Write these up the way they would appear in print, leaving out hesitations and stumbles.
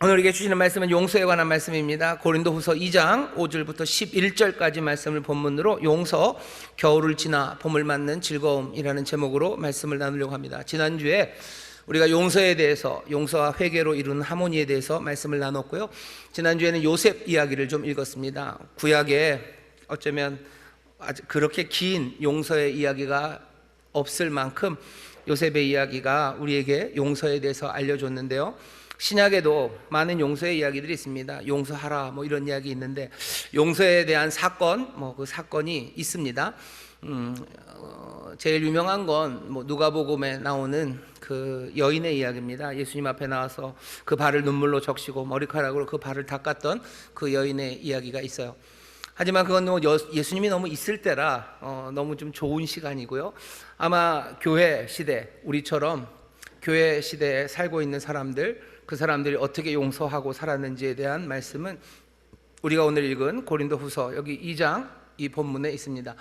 오늘 우리에게 주시는 말씀은 용서에 관한 말씀입니다. 고린도후서 2장 5절부터 11절까지 말씀을 본문으로 용서, 겨울을 지나 봄을 맞는 즐거움이라는 제목으로 말씀을 나누려고 합니다. 지난주에 우리가 용서에 대해서, 용서와 회개로 이루는 하모니에 대해서 말씀을 나눴고요. 지난주에는 요셉 이야기를 좀 읽었습니다. 구약에 어쩌면 아주 그렇게 긴 용서의 이야기가 없을 만큼 요셉의 이야기가 우리에게 용서에 대해서 알려줬는데요. 신약에도 많은 용서의 이야기들이 있습니다. 용서하라 이런 이야기 있는데, 용서에 대한 사건, 그 사건이 있습니다. 제일 유명한 건 누가복음에 나오는 그 여인의 이야기입니다. 예수님 앞에 나와서 그 발을 눈물로 적시고 머리카락으로 그 발을 닦았던 그 여인의 이야기가 있어요. 하지만 그건 예수님이 너무 있을 때라 너무 좀 좋은 시간이고요. 아마 교회 시대, 우리처럼 교회 시대에 살고 있는 사람들, 그 사람들이 어떻게 용서하고 살았는지에 대한 말씀은 우리가 오늘 읽은 고린도후서 여기 2장 이 본문에 있습니다.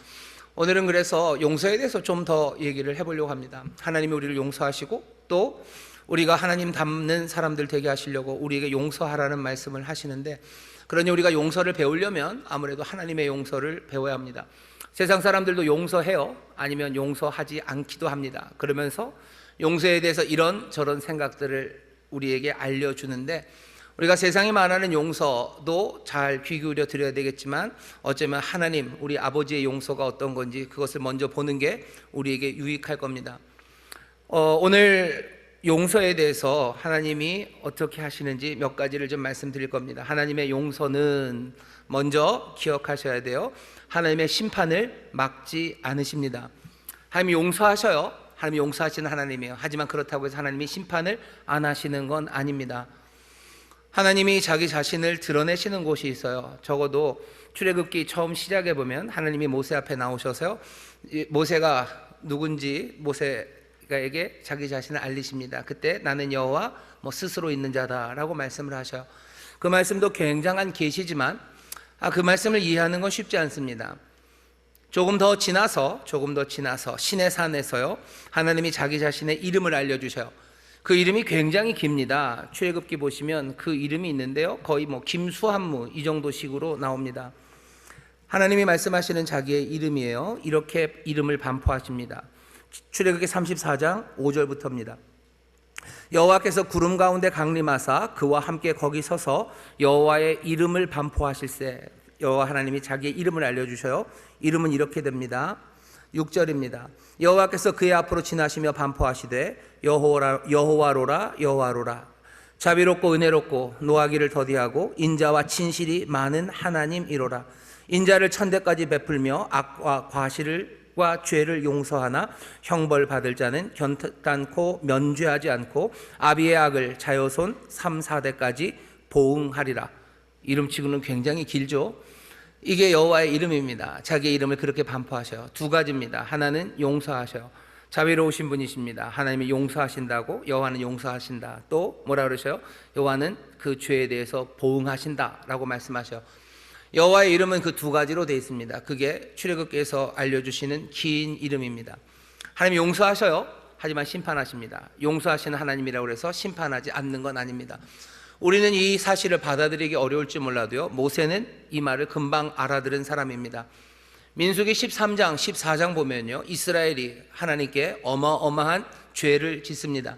오늘은 그래서 용서에 대해서 좀 더 얘기를 해보려고 합니다. 하나님이 우리를 용서하시고 또 우리가 하나님 닮는 사람들 되게 하시려고 우리에게 용서하라는 말씀을 하시는데, 그러니 우리가 용서를 배우려면 아무래도 하나님의 용서를 배워야 합니다. 세상 사람들도 용서해요. 아니면 용서하지 않기도 합니다. 그러면서 용서에 대해서 이런 저런 생각들을 우리에게 알려주는데, 우리가 세상이 말하는 용서도 잘 귀 기울여 드려야 되겠지만 어쩌면 하나님, 우리 아버지의 용서가 어떤 건지 그것을 먼저 보는 게 우리에게 유익할 겁니다. 오늘 용서에 대해서 하나님이 어떻게 하시는지 몇 가지를 좀 말씀드릴 겁니다. 하나님의 용서는 먼저 기억하셔야 돼요. 하나님의 심판을 막지 않으십니다. 하나님이 용서하셔요. 하나님이 용서하시는 하나님이에요. 하지만 그렇다고 해서 하나님이 심판을 안 하시는 건 아닙니다. 하나님이 자기 자신을 드러내시는 곳이 있어요. 적어도 출애굽기 처음 시작해 보면 하나님이 모세 앞에 나오셔서요, 모세가 누군지 모세에게 자기 자신을 알리십니다. 그때 나는 여호와 스스로 있는 자다라고 말씀을 하셔요. 그 말씀도 굉장한 계시지만 그 말씀을 이해하는 건 쉽지 않습니다. 조금 더 지나서 신의 산에서요, 하나님이 자기 자신의 이름을 알려주셔요. 그 이름이 굉장히 깁니다. 출애굽기 보시면 그 이름이 있는데요, 거의 김수한무 이 정도 식으로 나옵니다. 하나님이 말씀하시는 자기의 이름이에요. 이렇게 이름을 반포하십니다. 출애굽기 34장 5절부터입니다. 여호와께서 구름 가운데 강림하사 그와 함께 거기 서서 여호와의 이름을 반포하실세. 여호와 하나님이 자기의 이름을 알려주셔요. 이름은 이렇게 됩니다. 6절입니다. 여호와께서 그의 앞으로 지나시며 반포하시되 여호와로라 여호와로라, 자비롭고 은혜롭고 노하기를 더디하고 인자와 진실이 많은 하나님이로라. 인자를 천대까지 베풀며 악과 과실과 죄를 용서하나 형벌 받을 자는 견탄코 면죄하지 않고 아비의 악을 자여손 3, 4대까지 보응하리라. 이름치고는 굉장히 길죠. 이게 여호와의 이름입니다. 자기의 이름을 그렇게 반포하셔요. 두 가지입니다. 하나는 용서하셔요. 자비로우신 분이십니다. 하나님이 용서하신다고, 여호와는 용서하신다. 또 뭐라 그러셔요? 여호와는 그 죄에 대해서 보응하신다라고 말씀하셔요. 여호와의 이름은 그 두 가지로 되어 있습니다. 그게 출애굽기에서 알려주시는 긴 이름입니다. 하나님이 용서하셔요. 하지만 심판하십니다. 용서하시는 하나님이라고 해서 심판하지 않는 건 아닙니다. 우리는 이 사실을 받아들이기 어려울지 몰라도요, 모세는 이 말을 금방 알아들은 사람입니다. 민수기 13장 14장 보면요, 이스라엘이 하나님께 어마어마한 죄를 짓습니다.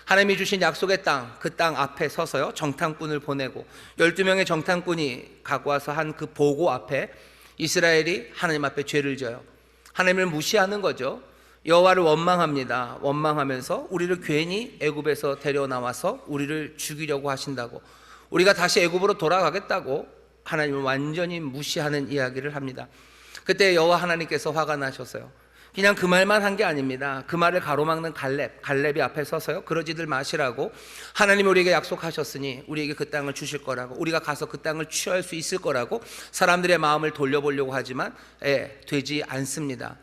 하나님이 주신 약속의 땅, 그 땅 앞에 서서요, 정탐꾼을 보내고 12명의 정탐꾼이 갖고 와서 한 그 보고 앞에 이스라엘이 하나님 앞에 죄를 져요. 하나님을 무시하는 거죠. 여호와를 원망합니다. 원망하면서 우리를 괜히 애굽에서 데려나와서 우리를 죽이려고 하신다고, 우리가 다시 애굽으로 돌아가겠다고 하나님을 완전히 무시하는 이야기를 합니다. 그때 여호와 하나님께서 화가 나셨어요. 그냥 그 말만 한 게 아닙니다. 그 말을 가로막는 갈렙이 앞에 서서요, 그러지들 마시라고, 하나님이 우리에게 약속하셨으니 우리에게 그 땅을 주실 거라고, 우리가 가서 그 땅을 취할 수 있을 거라고 사람들의 마음을 돌려보려고 하지만 되지 않습니다.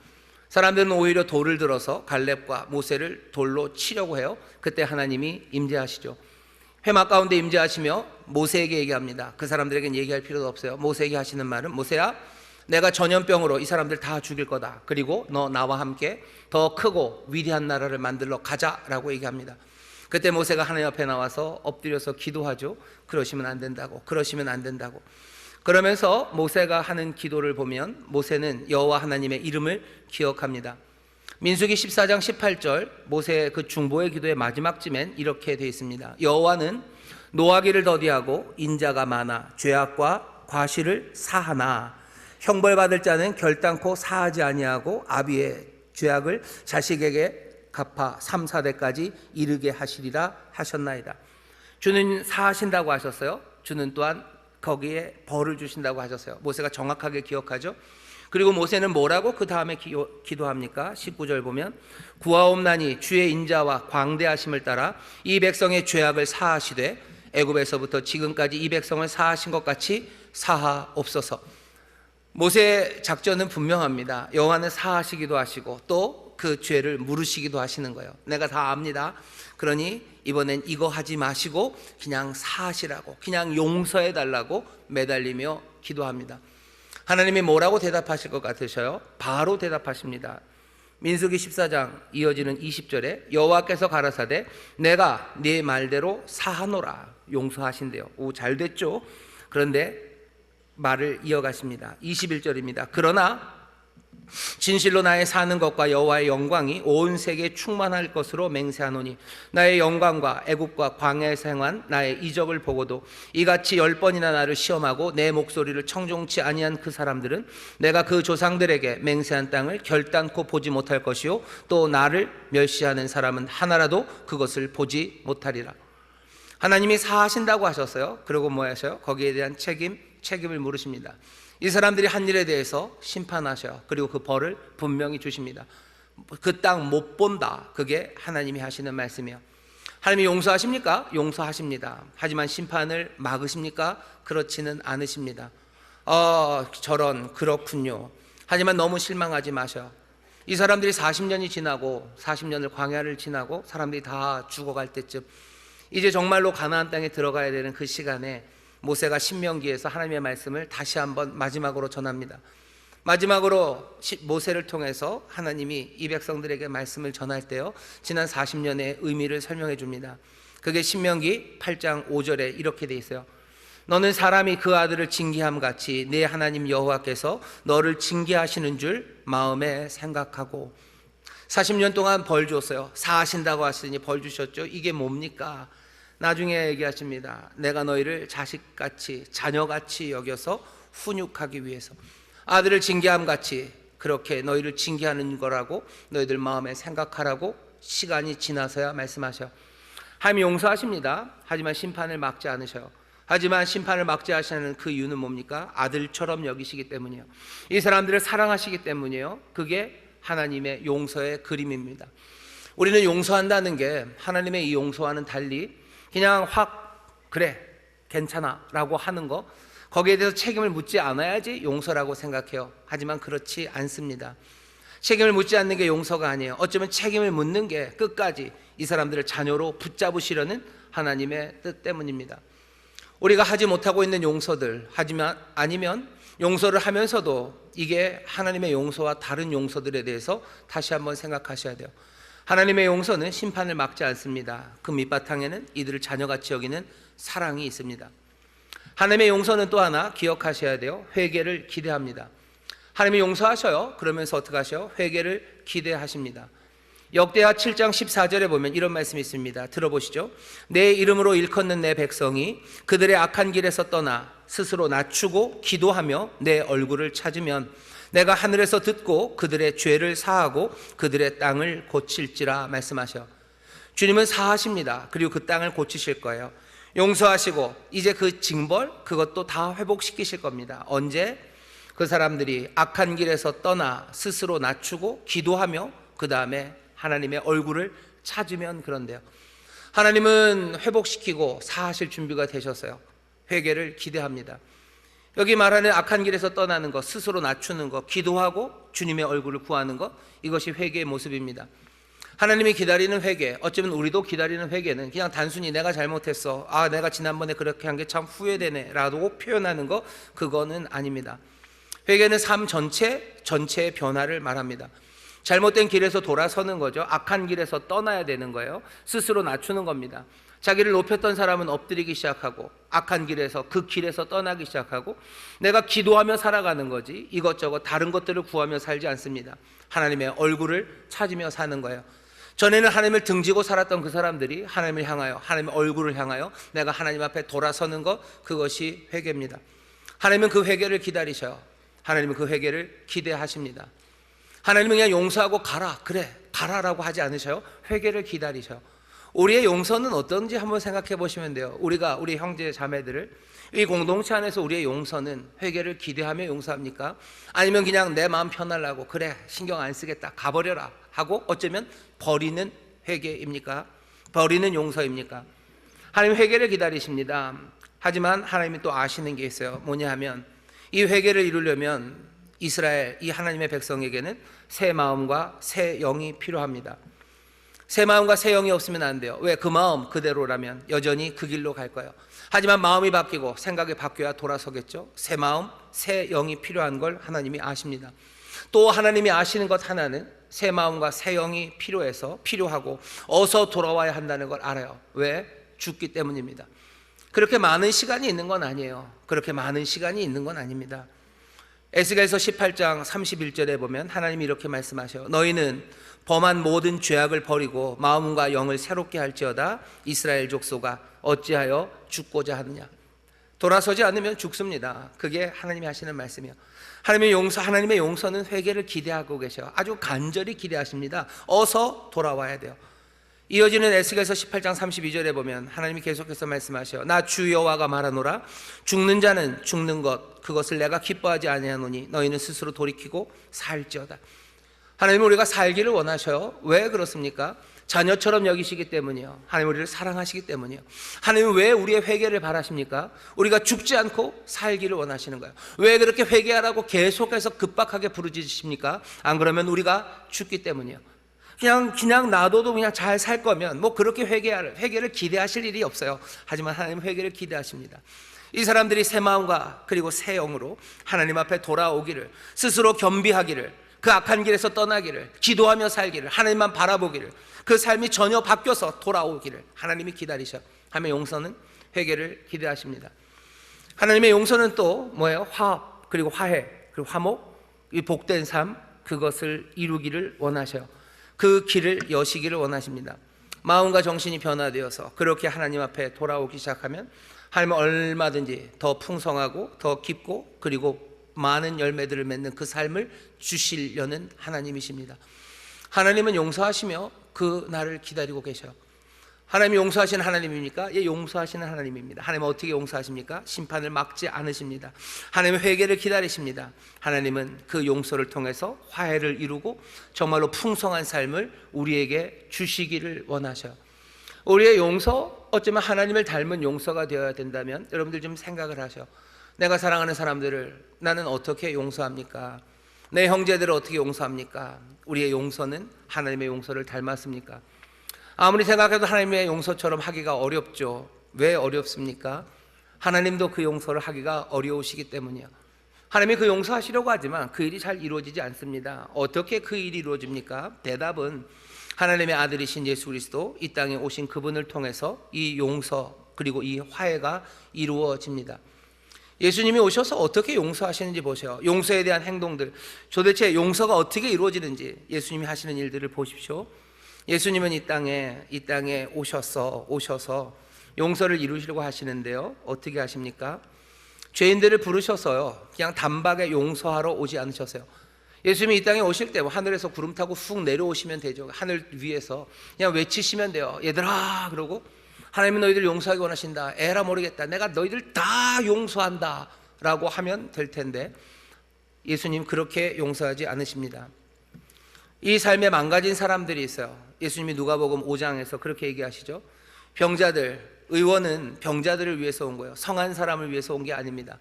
사람들은 오히려 돌을 들어서 갈렙과 모세를 돌로 치려고 해요. 그때 하나님이 임재하시죠. 회막 가운데 임재하시며 모세에게 얘기합니다. 그 사람들에게는 얘기할 필요도 없어요. 모세에게 하시는 말은, 모세야, 내가 전염병으로 이 사람들 다 죽일 거다. 그리고 너 나와 함께 더 크고 위대한 나라를 만들러 가자라고 얘기합니다. 그때 모세가 하나님 앞에 나와서 엎드려서 기도하죠. 그러시면 안 된다고, 그러시면 안 된다고. 그러면서 모세가 하는 기도를 보면 모세는 여호와 하나님의 이름을 기억합니다. 민수기 14장 18절 모세의 그 중보의 기도의 마지막쯤엔 이렇게 되어 있습니다. 여호와는 노하기를 더디하고 인자가 많아 죄악과 과실을 사하나 형벌받을 자는 결단코 사하지 아니하고 아비의 죄악을 자식에게 갚아 3, 4대까지 이르게 하시리라 하셨나이다. 주는 사하신다고 하셨어요. 주는 또한 거기에 벌을 주신다고 하셨어요. 모세가 정확하게 기억하죠. 그리고 모세는 뭐라고 그 다음에 기도합니까? 19절 보면 구하옵나니 주의 인자와 광대하심을 따라 이 백성의 죄악을 사하시되 애굽에서부터 지금까지 이 백성을 사하신 것 같이 사하옵소서. 모세의 작전은 분명합니다. 여호와는 사하시기도 하시고 또 그 죄를 물으시기도 하시는 거예요. 내가 다 압니다. 그러니 이번엔 이거 하지 마시고 그냥 사하시라고, 그냥 용서해 달라고 매달리며 기도합니다. 하나님이 뭐라고 대답하실 것 같으셔요? 바로 대답하십니다. 민수기 14장 이어지는 20절에 여호와께서 가라사대 내가 네 말대로 사하노라. 용서하신대요. 오, 잘 됐죠? 그런데 말을 이어가십니다. 21절입니다. 그러나 진실로 나의 사는 것과 여호와의 영광이 온 세계에 충만할 것으로 맹세하노니 나의 영광과 애굽과 광야에서 행한 나의 이적을 보고도 이같이 10번이나 나를 시험하고 내 목소리를 청종치 아니한 그 사람들은 내가 그 조상들에게 맹세한 땅을 결단코 보지 못할 것이요 또 나를 멸시하는 사람은 하나라도 그것을 보지 못하리라. 하나님이 사하신다고 하셨어요. 그리고 뭐 하셔요? 거기에 대한 책임을 물으십니다. 이 사람들이 한 일에 대해서 심판하셔요. 그리고 그 벌을 분명히 주십니다. 그 땅 못 본다. 그게 하나님이 하시는 말씀이에요. 하나님이 용서하십니까? 용서하십니다. 하지만 심판을 막으십니까? 그렇지는 않으십니다. 저런, 그렇군요. 하지만 너무 실망하지 마셔요. 이 사람들이 40년이 지나고 40년을 광야를 지나고 사람들이 다 죽어갈 때쯤 이제 정말로 가나안 땅에 들어가야 되는 그 시간에 모세가 신명기에서 하나님의 말씀을 다시 한번 마지막으로 전합니다. 마지막으로 모세를 통해서 하나님이 이 백성들에게 말씀을 전할 때요 지난 40년의 의미를 설명해 줍니다. 그게 신명기 8장 5절에 이렇게 돼 있어요. 너는 사람이 그 아들을 징계함 같이 내 하나님 여호와께서 너를 징계하시는 줄 마음에 생각하고 40년 동안 벌 줬어요. 사하신다고 하시니 벌 주셨죠. 이게 뭡니까? 나중에 얘기하십니다. 내가 너희를 자식같이 자녀같이 여겨서 훈육하기 위해서 아들을 징계함 같이 그렇게 너희를 징계하는 거라고 너희들 마음에 생각하라고 시간이 지나서야 말씀하셔요. 하나님이 용서하십니다. 하지만 심판을 막지 않으셔요. 하지만 심판을 막지 하시는 그 이유는 뭡니까? 아들처럼 여기시기 때문이에요. 이 사람들을 사랑하시기 때문이에요. 그게 하나님의 용서의 그림입니다. 우리는 용서한다는 게 하나님의 이 용서와는 달리 그냥 확 그래 괜찮아 라고 하는 거, 거기에 대해서 책임을 묻지 않아야지 용서라고 생각해요. 하지만 그렇지 않습니다. 책임을 묻지 않는 게 용서가 아니에요. 어쩌면 책임을 묻는 게 끝까지 이 사람들을 자녀로 붙잡으시려는 하나님의 뜻 때문입니다. 우리가 하지 못하고 있는 용서들, 하지만 아니면 용서를 하면서도 이게 하나님의 용서와 다른 용서들에 대해서 다시 한번 생각하셔야 돼요. 하나님의 용서는 심판을 막지 않습니다. 그 밑바탕에는 이들을 자녀같이 여기는 사랑이 있습니다. 하나님의 용서는 또 하나 기억하셔야 돼요. 회개를 기대합니다. 하나님이 용서하셔요. 그러면서 어떻게 하셔요? 회개를 기대하십니다. 역대하 7장 14절에 보면 이런 말씀이 있습니다. 들어보시죠. 내 이름으로 일컫는 내 백성이 그들의 악한 길에서 떠나 스스로 낮추고 기도하며 내 얼굴을 찾으면 내가 하늘에서 듣고 그들의 죄를 사하고 그들의 땅을 고칠지라 말씀하셔. 주님은 사하십니다. 그리고 그 땅을 고치실 거예요. 용서하시고 이제 그 징벌 그것도 다 회복시키실 겁니다. 언제? 그 사람들이 악한 길에서 떠나 스스로 낮추고 기도하며 그 다음에 하나님의 얼굴을 찾으면 그런데요. 하나님은 회복시키고 사하실 준비가 되셨어요. 회개를 기대합니다. 여기 말하는 악한 길에서 떠나는 것, 스스로 낮추는 것, 기도하고 주님의 얼굴을 구하는 것, 이것이 회개의 모습입니다. 하나님이 기다리는 회개, 어쩌면 우리도 기다리는 회개는 그냥 단순히 내가 잘못했어, 내가 지난번에 그렇게 한 게 참 후회되네 라고 표현하는 것, 그거는 아닙니다. 회개는 삶 전체의 변화를 말합니다. 잘못된 길에서 돌아서는 거죠. 악한 길에서 떠나야 되는 거예요. 스스로 낮추는 겁니다. 자기를 높였던 사람은 엎드리기 시작하고 악한 길에서 그 길에서 떠나기 시작하고 내가 기도하며 살아가는 거지 이것저것 다른 것들을 구하며 살지 않습니다. 하나님의 얼굴을 찾으며 사는 거예요. 전에는 하나님을 등지고 살았던 그 사람들이 하나님을 향하여 하나님의 얼굴을 향하여 내가 하나님 앞에 돌아서는 것, 그것이 회개입니다. 하나님은 그 회개를 기다리셔요. 하나님은 그 회개를 기대하십니다. 하나님은 그냥 용서하고 가라, 그래 가라라고 하지 않으셔요. 회개를 기다리셔요. 우리의 용서는 어떤지 한번 생각해 보시면 돼요. 우리가 우리 형제 자매들을 이 공동체 안에서 우리의 용서는 회개를 기대하며 용서합니까? 아니면 그냥 내 마음 편하려고 그래 신경 안 쓰겠다 가버려라 하고 어쩌면 버리는 회개입니까? 버리는 용서입니까? 하나님 회개를 기다리십니다. 하지만 하나님이 또 아시는 게 있어요. 뭐냐 하면 이 회개를 이루려면 이스라엘 이 하나님의 백성에게는 새 마음과 새 영이 필요합니다. 새 마음과 새 영이 없으면 안 돼요. 왜? 그 마음 그대로라면 여전히 그 길로 갈 거예요. 하지만 마음이 바뀌고 생각이 바뀌어야 돌아서겠죠. 새 마음, 새 영이 필요한 걸 하나님이 아십니다. 또 하나님이 아시는 것 하나는 새 마음과 새 영이 필요하고 어서 돌아와야 한다는 걸 알아요. 왜? 죽기 때문입니다. 그렇게 많은 시간이 있는 건 아니에요. 그렇게 많은 시간이 있는 건 아닙니다. 에스겔서 18장 31절에 보면 하나님이 이렇게 말씀하셔요. 너희는 범한 모든 죄악을 버리고 마음과 영을 새롭게 할지어다. 이스라엘 족속아 어찌하여 죽고자 하느냐. 돌아서지 않으면 죽습니다. 그게 하나님이 하시는 말씀이에요. 하나님의 용서는 회개를 기대하고 계셔요. 아주 간절히 기대하십니다. 어서 돌아와야 돼요. 이어지는 에스겔서 18장 32절에 보면 하나님이 계속해서 말씀하셔요. 나 주 여호와가 말하노라. 죽는 자는 죽는 것 그것을 내가 기뻐하지 아니하노니 너희는 스스로 돌이키고 살지어다. 하나님은 우리가 살기를 원하셔요. 왜 그렇습니까? 자녀처럼 여기시기 때문이요. 하나님 우리를 사랑하시기 때문이요. 하나님은 왜 우리의 회개를 바라십니까? 우리가 죽지 않고 살기를 원하시는 거예요. 왜 그렇게 회개하라고 계속해서 급박하게 부르짖으십니까? 안 그러면 우리가 죽기 때문이요. 그냥 놔둬도 그냥 잘 살 거면 뭐 그렇게 회개를 기대하실 일이 없어요. 하지만 하나님은 회개를 기대하십니다. 이 사람들이 새 마음과 그리고 새 영으로 하나님 앞에 돌아오기를, 스스로 겸비하기를, 그 악한 길에서 떠나기를, 기도하며 살기를, 하나님만 바라보기를, 그 삶이 전혀 바뀌어서 돌아오기를 하나님이 기다리셔. 하나님의 용서는 회개를 기대하십니다. 하나님의 용서는 또 뭐예요? 화합, 그리고 화해, 그리고 화목, 이 복된 삶, 그것을 이루기를 원하셔요. 그 길을 여시기를 원하십니다. 마음과 정신이 변화되어서 그렇게 하나님 앞에 돌아오기 시작하면 하나님은 얼마든지 더 풍성하고 더 깊고 그리고 많은 열매들을 맺는 그 삶을 주시려는 하나님이십니다. 하나님은 용서하시며 그 날을 기다리고 계셔요. 하나님이 용서하시는 하나님입니까? 예, 용서하시는 하나님입니다. 하나님은 어떻게 용서하십니까? 심판을 막지 않으십니다. 하나님은 회개를 기다리십니다. 하나님은 그 용서를 통해서 화해를 이루고 정말로 풍성한 삶을 우리에게 주시기를 원하셔요. 우리의 용서, 어쩌면 하나님을 닮은 용서가 되어야 된다면 여러분들 좀 생각을 하셔. 내가 사랑하는 사람들을 나는 어떻게 용서합니까? 내 형제들을 어떻게 용서합니까? 우리의 용서는 하나님의 용서를 닮았습니까? 아무리 생각해도 하나님의 용서처럼 하기가 어렵죠. 왜 어렵습니까? 하나님도 그 용서를 하기가 어려우시기 때문이요. 하나님이 그 용서하시려고 하지만 그 일이 잘 이루어지지 않습니다. 어떻게 그 일이 이루어집니까? 대답은 하나님의 아들이신 예수 그리스도 이 땅에 오신 그분을 통해서 이 용서 그리고 이 화해가 이루어집니다. 예수님이 오셔서 어떻게 용서하시는지 보세요. 용서에 대한 행동들, 도대체 용서가 어떻게 이루어지는지 예수님이 하시는 일들을 보십시오. 예수님은 이 땅에 오셔서 용서를 이루시려고 하시는데요. 어떻게 하십니까? 죄인들을 부르셔서요. 그냥 단박에 용서하러 오지 않으셨어요. 예수님이 이 땅에 오실 때 하늘에서 구름 타고 훅 내려오시면 되죠. 하늘 위에서 그냥 외치시면 돼요. 얘들아 그러고 하나님은 너희들 용서하기 원하신다. 에라 모르겠다. 내가 너희들 다 용서한다 라고 하면 될 텐데 예수님 그렇게 용서하지 않으십니다. 이 삶에 망가진 사람들이 있어요. 예수님이 누가복음 5장에서 그렇게 얘기하시죠. 의원은 병자들을 위해서 온 거예요. 성한 사람을 위해서 온 게 아닙니다.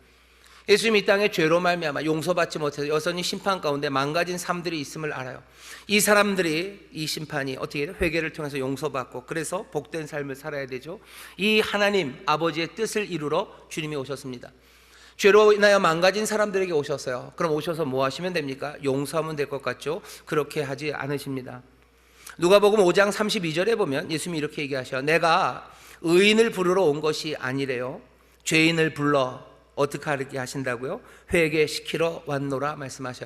예수님이 이 땅에 죄로 말미암아 용서받지 못해서 여전히 심판 가운데 망가진 삶들이 있음을 알아요. 이 사람들이 이 심판이 어떻게 해요? 회개를 통해서 용서받고 그래서 복된 삶을 살아야 되죠. 이 하나님 아버지의 뜻을 이루러 주님이 오셨습니다. 죄로 인하여 망가진 사람들에게 오셨어요. 그럼 오셔서 뭐 하시면 됩니까? 용서하면 될 것 같죠? 그렇게 하지 않으십니다. 누가복음 5장 32절에 보면 예수님이 이렇게 얘기하셔. 내가 의인을 부르러 온 것이 아니래요. 죄인을 불러 어떻게 하게 하신다고요? 회개시키러 왔노라 말씀하셔.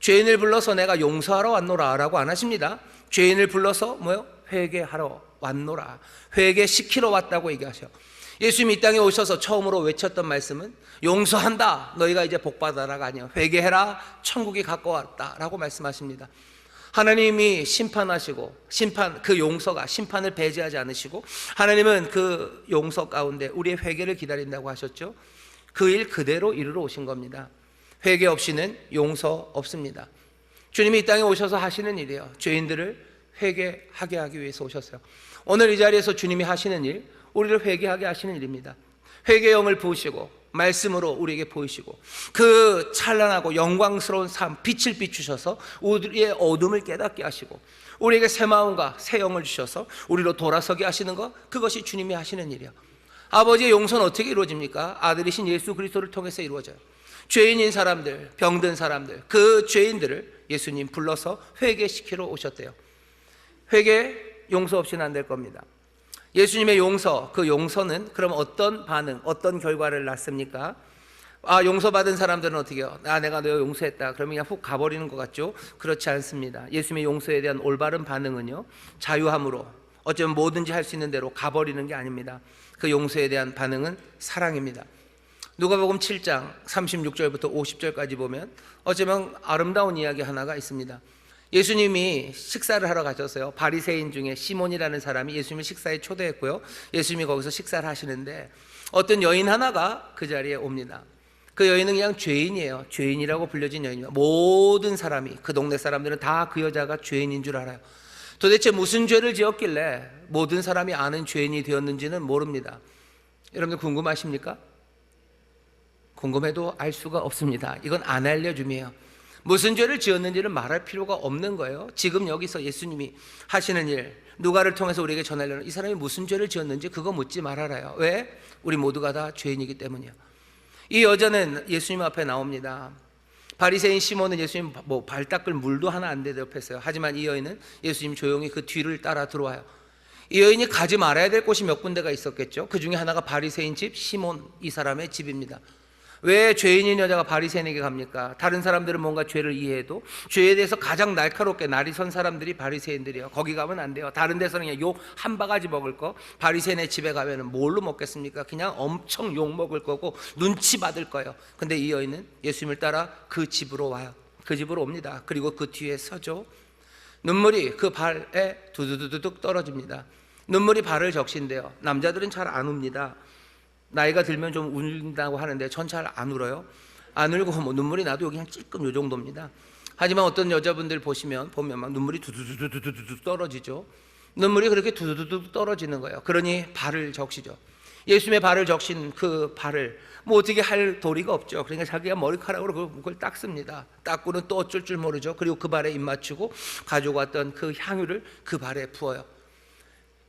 죄인을 불러서 내가 용서하러 왔노라 라고 안 하십니다. 죄인을 불러서 뭐요? 회개하러 왔노라, 회개시키러 왔다고 얘기하셔. 예수님이 이 땅에 오셔서 처음으로 외쳤던 말씀은 용서한다, 너희가 이제 복받아라가 아니에요. 회개해라, 천국이 가까웠다 라고 말씀하십니다. 하나님이 심판하시고 그 용서가 심판을 배제하지 않으시고, 하나님은 그 용서 가운데 우리의 회개를 기다린다고 하셨죠. 그 일 그대로 이루러 오신 겁니다. 회개 없이는 용서 없습니다. 주님이 이 땅에 오셔서 하시는 일이에요. 죄인들을 회개하게 하기 위해서 오셨어요. 오늘 이 자리에서 주님이 하시는 일, 우리를 회개하게 하시는 일입니다. 회개의 영을 부으시고 말씀으로 우리에게 보이시고 그 찬란하고 영광스러운 삶, 빛을 비추셔서 우리의 어둠을 깨닫게 하시고 우리에게 새 마음과 새 영을 주셔서 우리로 돌아서게 하시는 것, 그것이 주님이 하시는 일이에요. 아버지의 용서는 어떻게 이루어집니까? 아들이신 예수 그리스도를 통해서 이루어져요. 죄인인 사람들, 병든 사람들, 그 죄인들을 예수님 불러서 회개시키러 오셨대요. 회개, 용서 없이는 안 될 겁니다. 예수님의 용서, 그 용서는 그럼 어떤 반응, 어떤 결과를 낳습니까? 용서받은 사람들은 어떻게 해요? 내가 너 용서했다 그러면 그냥 훅 가버리는 것 같죠? 그렇지 않습니다. 예수님의 용서에 대한 올바른 반응은요, 자유함으로, 어쩌면 뭐든지 할 수 있는 대로 가버리는 게 아닙니다. 그 용서에 대한 반응은 사랑입니다. 누가복음 7장 36절부터 50절까지 보면 어쩌면 아름다운 이야기 하나가 있습니다. 예수님이 식사를 하러 가셨어요. 바리새인 중에 시몬이라는 사람이 예수님을 식사에 초대했고요, 예수님이 거기서 식사를 하시는데 어떤 여인 하나가 그 자리에 옵니다. 그 여인은 그냥 죄인이에요. 죄인이라고 불려진 여인입니다. 모든 사람이, 그 동네 사람들은 다 그 여자가 죄인인 줄 알아요. 도대체 무슨 죄를 지었길래 모든 사람이 아는 죄인이 되었는지는 모릅니다. 여러분들 궁금하십니까? 궁금해도 알 수가 없습니다. 이건 안 알려줌이에요. 무슨 죄를 지었는지를 말할 필요가 없는 거예요. 지금 여기서 예수님이 하시는 일, 누가를 통해서 우리에게 전하려는, 이 사람이 무슨 죄를 지었는지 그거 묻지 말아라요. 왜? 우리 모두가 다 죄인이기 때문이에요. 이 여자는 예수님 앞에 나옵니다. 바리새인 시몬은 예수님 발 닦을 물도 하나 안 대접했어요. 하지만 이 여인은 예수님 조용히 그 뒤를 따라 들어와요. 이 여인이 가지 말아야 될 곳이 몇 군데가 있었겠죠. 그 중에 하나가 바리새인 집, 시몬 이 사람의 집입니다. 왜 죄인인 여자가 바리새인에게 갑니까? 다른 사람들은 뭔가 죄를 이해해도 죄에 대해서 가장 날카롭게 날이 선 사람들이 바리새인들이에요. 거기 가면 안 돼요. 다른 데서는 그냥 욕 한 바가지 먹을 거, 바리새인의 집에 가면 뭘로 먹겠습니까? 그냥 엄청 욕 먹을 거고 눈치 받을 거예요. 근데 이 여인은 예수님을 따라 그 집으로 와요. 그 집으로 옵니다. 그리고 그 뒤에 서죠. 눈물이 그 발에 두두두둑 떨어집니다. 눈물이 발을 적신대요. 남자들은 잘 안 웁니다. 나이가 들면 좀 운다고 하는데 전 잘 안 울어요. 안 울고 뭐 눈물이 나도 여기 그냥 찔끔 요 정도입니다. 하지만 어떤 여자분들 보면 막 눈물이 두두두두두두 떨어지죠. 눈물이 그렇게 두두두두 떨어지는 거예요. 그러니 발을 적시죠. 예수님의 발을 적신 그 발을 뭐 어떻게 할 도리가 없죠. 그러니까 자기가 머리카락으로 그걸 닦습니다. 닦고는 또 어쩔 줄 모르죠. 그리고 그 발에 입 맞추고 가지고 왔던 그 향유를 그 발에 부어요.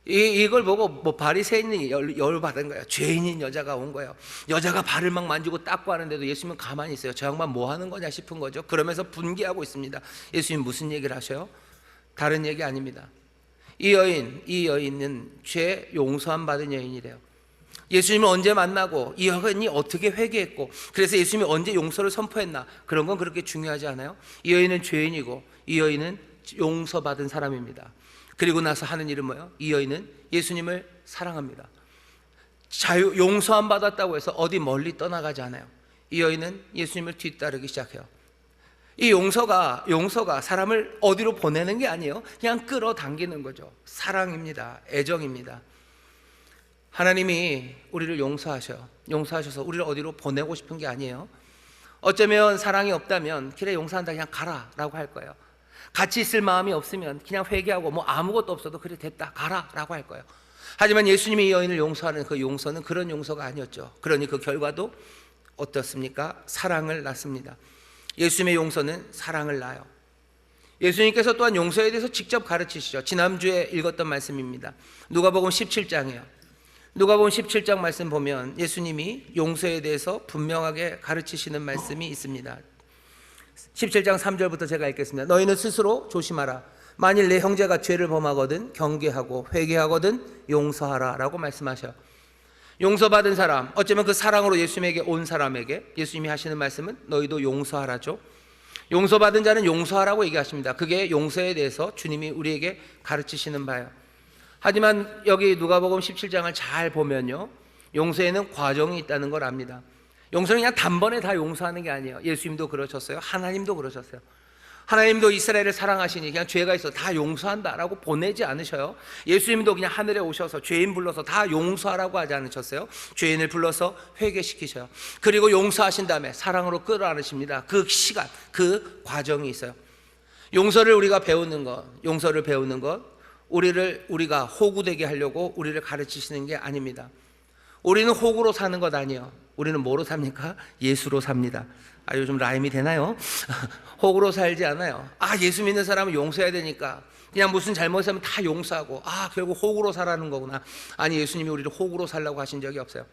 이걸 보고 뭐 바리새인이 열받은 거예요. 죄인인 여자가 온 거예요. 여자가 발을 막 만지고 닦고 하는데도 예수님은 가만히 있어요. 저 양반 뭐 하는 거냐 싶은 거죠. 그러면서 분개하고 있습니다. 예수님 무슨 얘기를 하셔요? 다른 얘기 아닙니다. 이 여인은 죄 용서함 받은 여인이래요. 예수님을 언제 만나고 이 여인이 어떻게 회개했고 그래서 예수님이 언제 용서를 선포했나, 그런 건 그렇게 중요하지 않아요. 이 여인은 죄인이고 이 여인은 용서받은 사람입니다. 그리고 나서 하는 일은 뭐예요? 이 여인은 예수님을 사랑합니다. 용서함 받았다고 해서 어디 멀리 떠나가지 않아요. 이 여인은 예수님을 뒤따르기 시작해요. 이 용서가 사람을 어디로 보내는 게 아니에요. 그냥 끌어당기는 거죠. 사랑입니다. 애정입니다. 하나님이 우리를 용서하셔서 우리를 어디로 보내고 싶은 게 아니에요. 어쩌면 사랑이 없다면 길에 용서한다 그냥 가라 라고 할 거예요. 같이 있을 마음이 없으면 그냥 회개하고 뭐 아무것도 없어도 그래 됐다 가라 라고 할 거예요. 하지만 예수님이 이 여인을 용서하는 그 용서는 그런 용서가 아니었죠. 그러니 그 결과도 어떻습니까? 사랑을 낳습니다. 예수님의 용서는 사랑을 낳아요. 예수님께서 또한 용서에 대해서 직접 가르치시죠. 지난주에 읽었던 말씀입니다. 누가복음 17장이에요. 누가복음 17장 말씀 보면 예수님이 용서에 대해서 분명하게 가르치시는 말씀이 있습니다. 17장 3절부터 제가 읽겠습니다. 너희는 스스로 조심하라. 만일 내 형제가 죄를 범하거든 경계하고 회개하거든 용서하라 라고 말씀하셔요. 용서받은 사람, 어쩌면 그 사랑으로 예수님에게 온 사람에게 예수님이 하시는 말씀은 너희도 용서하라죠. 용서받은 자는 용서하라고 얘기하십니다. 그게 용서에 대해서 주님이 우리에게 가르치시는 바예요. 하지만 여기 누가복음 17장을 잘 보면요, 용서에는 과정이 있다는 걸 압니다. 용서는 그냥 단번에 다 용서하는 게 아니에요. 예수님도 그러셨어요. 하나님도 그러셨어요. 하나님도 이스라엘을 사랑하시니 그냥 죄가 있어 다 용서한다라고 보내지 않으셔요. 예수님도 그냥 하늘에 오셔서 죄인 불러서 다 용서하라고 하지 않으셨어요. 죄인을 불러서 회개시키셔요. 그리고 용서하신 다음에 사랑으로 끌어안으십니다. 그 시간, 그 과정이 있어요. 용서를 우리가 배우는 것, 용서를 배우는 것, 우리가 호구되게 하려고 우리를 가르치시는 게 아닙니다. 우리는 호구로 사는 것 아니에요. 우리는 뭐로 삽니까? 예수로 삽니다. 요즘 라임이 되나요? 호구로 살지 않아요. 예수 믿는 사람은 용서해야 되니까 그냥 무슨 잘못하면 다 용서하고 결국 호구로 살라는 거구나. 아니, 예수님이 우리를 호구로 살라고 하신 적이 없어요.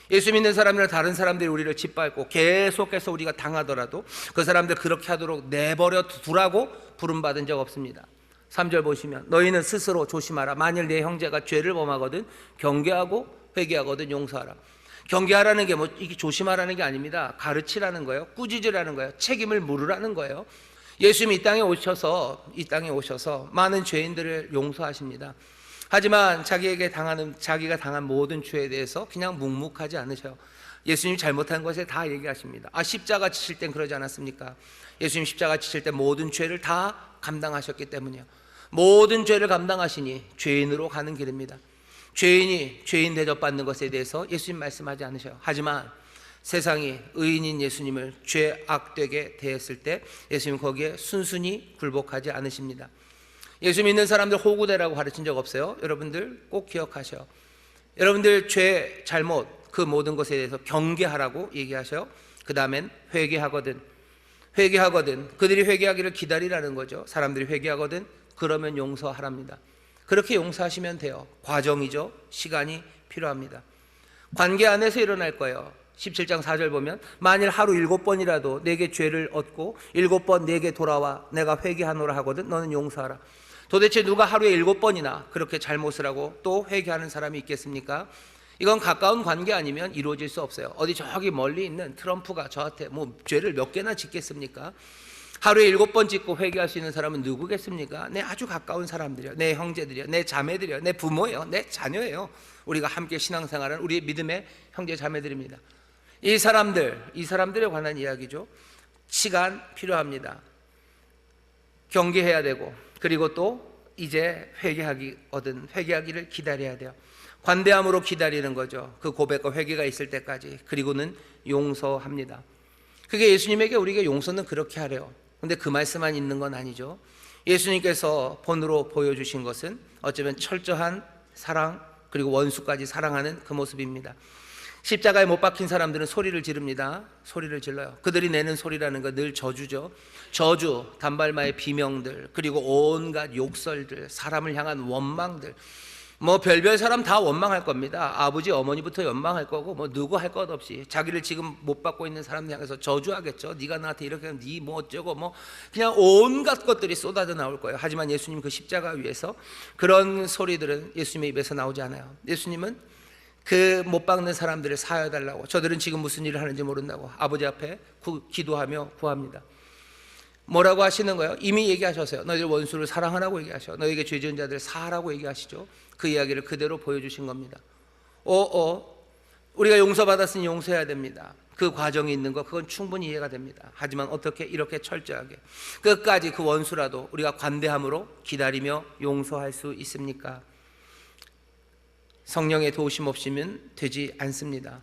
예수 믿는 사람이나 다른 사람들이 우리를 짓밟고 계속해서 우리가 당하더라도 그 사람들 그렇게 하도록 내버려 두라고 부름받은 적 없습니다. 3절 보시면 너희는 스스로 조심하라. 만일 내 형제가 죄를 범하거든 경계하고 회개하거든 용서하라. 경계하라는 게 이게 조심하라는 게 아닙니다. 가르치라는 거예요. 꾸짖으라는 거예요. 책임을 물으라는 거예요. 예수님이 이 땅에 오셔서 많은 죄인들을 용서하십니다. 하지만 자기가 당한 모든 죄에 대해서 그냥 묵묵하지 않으셔요. 예수님 잘못한 것에 다 얘기하십니다. 십자가 지실 땐 그러지 않았습니까? 예수님 십자가 지실 때 모든 죄를 다 감당하셨기 때문이요. 모든 죄를 감당하시니 죄인으로 가는 길입니다. 죄인이 죄인 대접받는 것에 대해서 예수님 말씀하지 않으셔요. 하지만 세상이 의인인 예수님을 죄악되게 대했을 때 예수님 거기에 순순히 굴복하지 않으십니다. 예수 믿는 사람들 호구되라고 가르친 적 없어요. 여러분들 꼭 기억하셔요. 여러분들 죄, 잘못, 그 모든 것에 대해서 경계하라고 얘기하셔요. 그 다음엔 회개하거든. 그들이 회개하기를 기다리라는 거죠. 사람들이 회개하거든 그러면 용서하랍니다. 그렇게 용서하시면 돼요. 과정이죠. 시간이 필요합니다. 관계 안에서 일어날 거예요. 17장 4절 보면 만일 하루 7번이라도 내게 죄를 얻고 7번 내게 돌아와 내가 회개하노라 하거든 너는 용서하라. 도대체 누가 하루에 7번이나 그렇게 잘못을 하고 또 회개하는 사람이 있겠습니까? 이건 가까운 관계 아니면 이루어질 수 없어요. 어디 저기 멀리 있는 트럼프가 저한테 죄를 몇 개나 짓겠습니까? 하루에 7번 짓고 회개할 수 있는 사람은 누구겠습니까? 내 아주 가까운 사람들이요, 내 형제들이요, 내 자매들이요, 내 부모예요, 내 자녀예요. 우리가 함께 신앙생활하는 우리의 믿음의 형제 자매들입니다. 이 사람들에 관한 이야기죠. 시간 필요합니다. 경계해야 되고 그리고 또 이제 회개하기를 기다려야 돼요. 관대함으로 기다리는 거죠. 그 고백과 회개가 있을 때까지. 그리고는 용서합니다. 그게 예수님에게 우리에게 용서는 그렇게 하래요. 근데 그 말씀만 있는 건 아니죠. 예수님께서 본으로 보여주신 것은 어쩌면 철저한 사랑 그리고 원수까지 사랑하는 그 모습입니다. 십자가에 못 박힌 사람들은 소리를 지릅니다. 소리를 질러요. 그들이 내는 소리라는 건 늘 저주죠. 저주, 단발마의 비명들, 그리고 온갖 욕설들, 사람을 향한 원망들, 별별 사람 다 원망할 겁니다. 아버지, 어머니부터 원망할 거고 누구 할 것 없이 자기를 지금 못 받고 있는 사람들 향해서 저주하겠죠. 네가 나한테 이렇게 하면 네 어쩌고 그냥 온갖 것들이 쏟아져 나올 거예요. 하지만 예수님 그 십자가 위에서 그런 소리들은 예수님의 입에서 나오지 않아요. 예수님은 그 못 박는 사람들을 사여달라고, 저들은 지금 무슨 일을 하는지 모른다고 아버지 앞에 기도하며 구합니다. 뭐라고 하시는 거예요? 이미 얘기하셨어요. 너희들 원수를 사랑하라고 얘기하셔. 너에게 죄 지은 자들 사하라고 얘기하시죠. 그 이야기를 그대로 보여주신 겁니다. 우리가 용서받았으니 용서해야 됩니다. 그 과정이 있는 거 그건 충분히 이해가 됩니다. 하지만 어떻게 이렇게 철저하게 끝까지 그 원수라도 우리가 관대함으로 기다리며 용서할 수 있습니까? 성령의 도우심 없이면 되지 않습니다.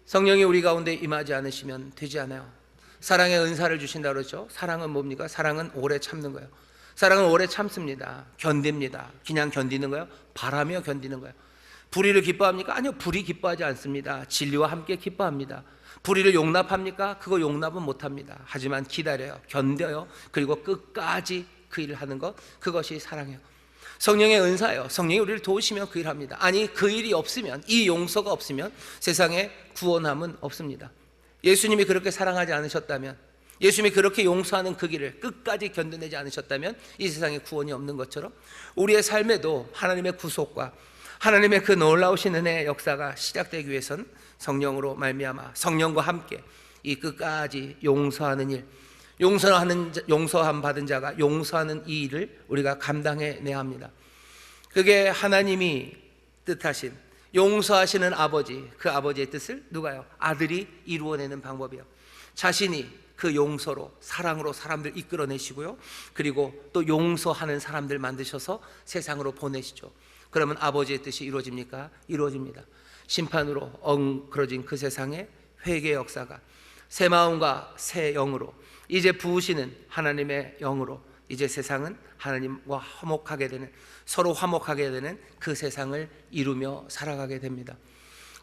성령이 우리 가운데 임하지 않으시면 되지 않아요. 사랑의 은사를 주신다 그러죠. 사랑은 뭡니까? 사랑은 오래 참는 거예요. 사랑은 오래 참습니다. 견딥니다. 그냥 견디는 거예요? 바라며 견디는 거예요. 불의를 기뻐합니까? 아니요, 불의 기뻐하지 않습니다. 진리와 함께 기뻐합니다. 불의를 용납합니까? 그거 용납은 못합니다. 하지만 기다려요, 견뎌요. 그리고 끝까지 그 일을 하는 것, 그것이 사랑이에요. 성령의 은사예요. 성령이 우리를 도우시면 그 일합니다. 아니 그 일이 없으면, 이 용서가 없으면 세상에 구원함은 없습니다. 예수님이 그렇게 사랑하지 않으셨다면, 예수님이 그렇게 용서하는 그 길을 끝까지 견뎌내지 않으셨다면 이 세상에 구원이 없는 것처럼 우리의 삶에도 하나님의 구속과 하나님의 그 놀라우신 은혜의 역사가 시작되기 위해서는 성령으로 말미암아 성령과 함께 이 끝까지 용서하는 일, 용서함 받은 자가 용서하는 이 일을 우리가 감당해내야 합니다. 그게 하나님이 뜻하신 용서하시는 아버지, 그 아버지의 뜻을 누가요? 아들이 이루어내는 방법이에요. 자신이 그 용서로, 사랑으로 사람들 이끌어내시고요, 그리고 또 용서하는 사람들 만드셔서 세상으로 보내시죠. 그러면 아버지의 뜻이 이루어집니까? 이루어집니다. 심판으로 엉그러진 그 세상에 회개의 역사가 새 마음과 새 영으로 이제 부으시는 하나님의 영으로 이제 세상은 하나님과 화목하게 되는, 서로 화목하게 되는 그 세상을 이루며 살아가게 됩니다.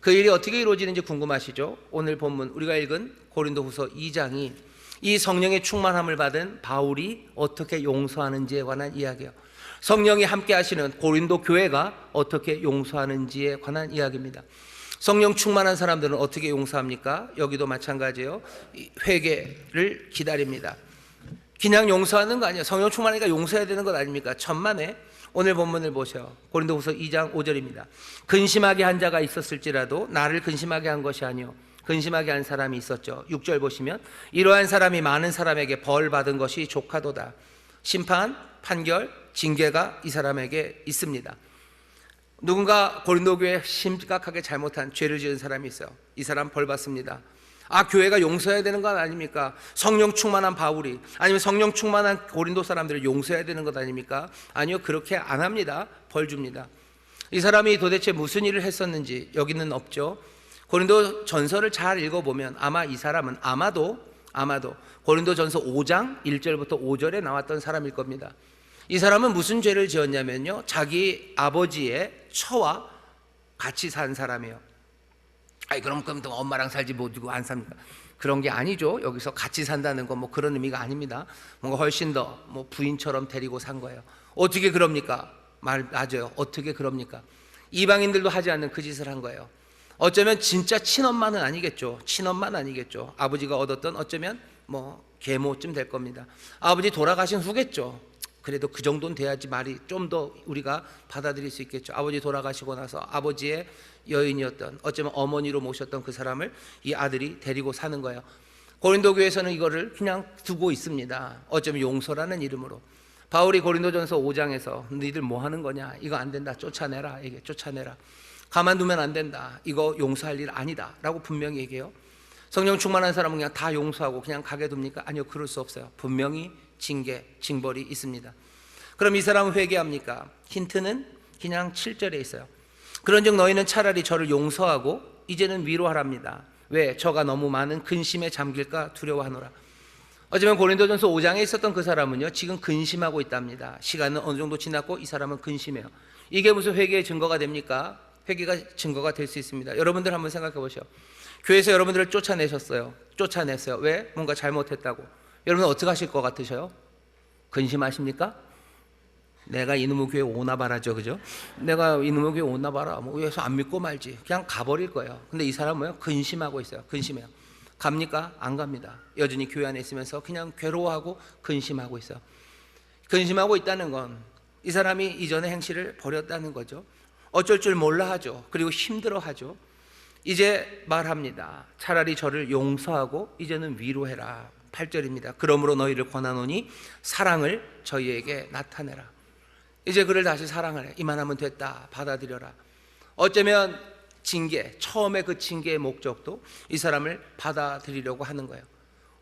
그 일이 어떻게 이루어지는지 궁금하시죠? 오늘 본문 우리가 읽은 고린도후서 2장이 이 성령의 충만함을 받은 바울이 어떻게 용서하는지에 관한 이야기예요. 성령이 함께 하시는 고린도 교회가 어떻게 용서하는지에 관한 이야기입니다. 성령 충만한 사람들은 어떻게 용서합니까? 여기도 마찬가지예요. 회개를 기다립니다. 그냥 용서하는 거 아니에요. 성령 충만하니까 용서해야 되는 것 아닙니까? 천만에 오늘 본문을 보세요. 고린도후서 2장 5절입니다. 근심하게 한 자가 있었을지라도 나를 근심하게 한 것이 아니요 근심하게 한 사람이 있었죠. 6절 보시면 이러한 사람이 많은 사람에게 벌 받은 것이 족하도다. 심판, 판결, 징계가 이 사람에게 있습니다. 누군가 고린도 교회에 심각하게 잘못한 죄를 지은 사람이 있어요. 이 사람 벌 받습니다. 아, 교회가 용서해야 되는 것 아닙니까? 성령 충만한 바울이, 아니면 성령 충만한 고린도 사람들을 용서해야 되는 것 아닙니까? 아니요, 그렇게 안 합니다. 벌 줍니다. 이 사람이 도대체 무슨 일을 했었는지 여기는 없죠. 고린도 전서를 잘 읽어보면 아마 이 사람은 아마도 고린도 전서 5장 1절부터 5절에 나왔던 사람일 겁니다. 이 사람은 무슨 죄를 지었냐면요, 자기 아버지의 처와 같이 산 사람이에요. 아니 그럼 또 엄마랑 살지 뭐 누구 안 삽니까? 그런 게 아니죠. 여기서 같이 산다는 건 뭐 그런 의미가 아닙니다. 뭔가 훨씬 더 뭐 부인처럼 데리고 산 거예요. 어떻게 그럽니까? 맞아요. 어떻게 그럽니까? 이방인들도 하지 않는 그 짓을 한 거예요. 어쩌면 진짜 친엄마는 아니겠죠. 친엄마는 아니겠죠. 아버지가 얻었던 어쩌면 뭐 계모쯤 될 겁니다. 아버지 돌아가신 후겠죠. 그래도 그 정도는 돼야지 말이 좀 더 우리가 받아들일 수 있겠죠. 아버지 돌아가시고 나서 아버지의 여인이었던, 어쩌면 어머니로 모셨던 그 사람을 이 아들이 데리고 사는 거예요. 고린도 교회에서는 이거를 그냥 두고 있습니다. 어쩌면 용서라는 이름으로. 바울이 고린도전서 5장에서 너희들 뭐 하는 거냐, 이거 안 된다, 쫓아내라, 이게 쫓아내라, 가만두면 안 된다, 이거 용서할 일 아니다 라고 분명히 얘기해요. 성령 충만한 사람은 그냥 다 용서하고 그냥 가게 둡니까? 아니요, 그럴 수 없어요. 분명히 징벌이 있습니다. 그럼 이 사람은 회개합니까? 힌트는 그냥 7절에 있어요. 그런즉 너희는 차라리 저를 용서하고 이제는 위로하랍니다. 왜? 저가 너무 많은 근심에 잠길까 두려워하노라. 어쩌면 고린도전서 5장에 있었던 그 사람은요, 지금 근심하고 있답니다. 시간은 어느 정도 지났고 이 사람은 근심해요. 이게 무슨 회개의 증거가 됩니까? 회개가 증거가 될 수 있습니다. 여러분들 한번 생각해 보시오. 교회에서 여러분들을 쫓아냈어요. 왜? 뭔가 잘못했다고. 여러분 어떻게 하실 것 같으셔요? 근심하십니까? 내가 이놈의 교회 오나 봐라죠, 그죠? 내가 이놈의 교회 오나 봐라, 뭐 위에서 안 믿고 말지, 그냥 가버릴 거예요. 근데 이 사람은 뭐예요? 근심하고 있어요. 근심해요. 갑니까? 안 갑니다. 여전히 교회 안에 있으면서 그냥 괴로워하고 근심하고 있어요. 근심하고 있다는 건 이 사람이 이전의 행실을 버렸다는 거죠. 어쩔 줄 몰라 하죠. 그리고 힘들어 하죠. 이제 말합니다. 차라리 저를 용서하고 이제는 위로해라. 8절입니다. 그러므로 너희를 권하노니 사랑을 저희에게 나타내라. 이제 그를 다시 사랑하래. 이만하면 됐다, 받아들여라. 어쩌면 징계, 처음에 그 징계의 목적도 이 사람을 받아들이려고 하는 거예요.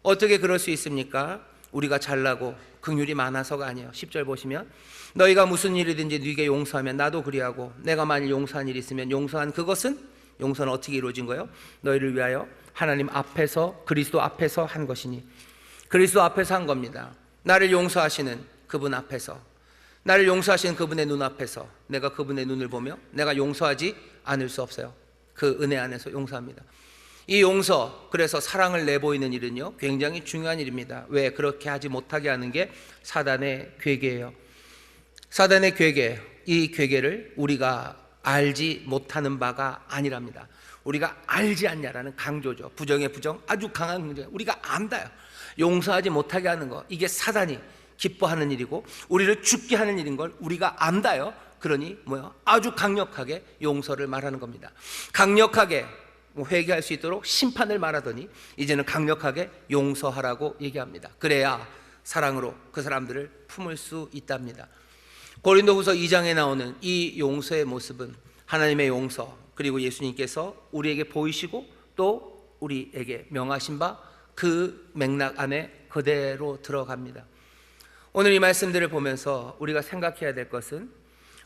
어떻게 그럴 수 있습니까? 우리가 잘나고 긍휼이 많아서가 아니에요. 10절 보시면 너희가 무슨 일이든지 네게 용서하면 나도 그리하고 내가 만일 용서한 일이 있으면 용서한 그것은, 용서는 어떻게 이루어진 거예요? 너희를 위하여 하나님 앞에서, 그리스도 앞에서 한 것이니. 그리스도 앞에서 한 겁니다. 나를 용서하시는 그분 앞에서, 나를 용서하시는 그분의 눈앞에서 내가 그분의 눈을 보며 내가 용서하지 않을 수 없어요. 그 은혜 안에서 용서합니다. 이 용서, 그래서 사랑을 내보이는 일은요, 굉장히 중요한 일입니다. 왜? 그렇게 하지 못하게 하는 게 사단의 괴계예요. 사단의 괴계, 이 괴계를 우리가 알지 못하는 바가 아니랍니다. 우리가 알지 않냐라는 강조죠. 부정의 부정, 아주 강한 문제. 우리가 안다요. 용서하지 못하게 하는 거, 이게 사단이 기뻐하는 일이고 우리를 죽게 하는 일인 걸 우리가 안다요. 그러니 아주 강력하게 용서를 말하는 겁니다. 강력하게 회개할 수 있도록 심판을 말하더니 이제는 강력하게 용서하라고 얘기합니다. 그래야 사랑으로 그 사람들을 품을 수 있답니다. 고린도후서 2장에 나오는 이 용서의 모습은 하나님의 용서, 그리고 예수님께서 우리에게 보이시고 또 우리에게 명하신 바 그 맥락 안에 그대로 들어갑니다. 오늘 이 말씀들을 보면서 우리가 생각해야 될 것은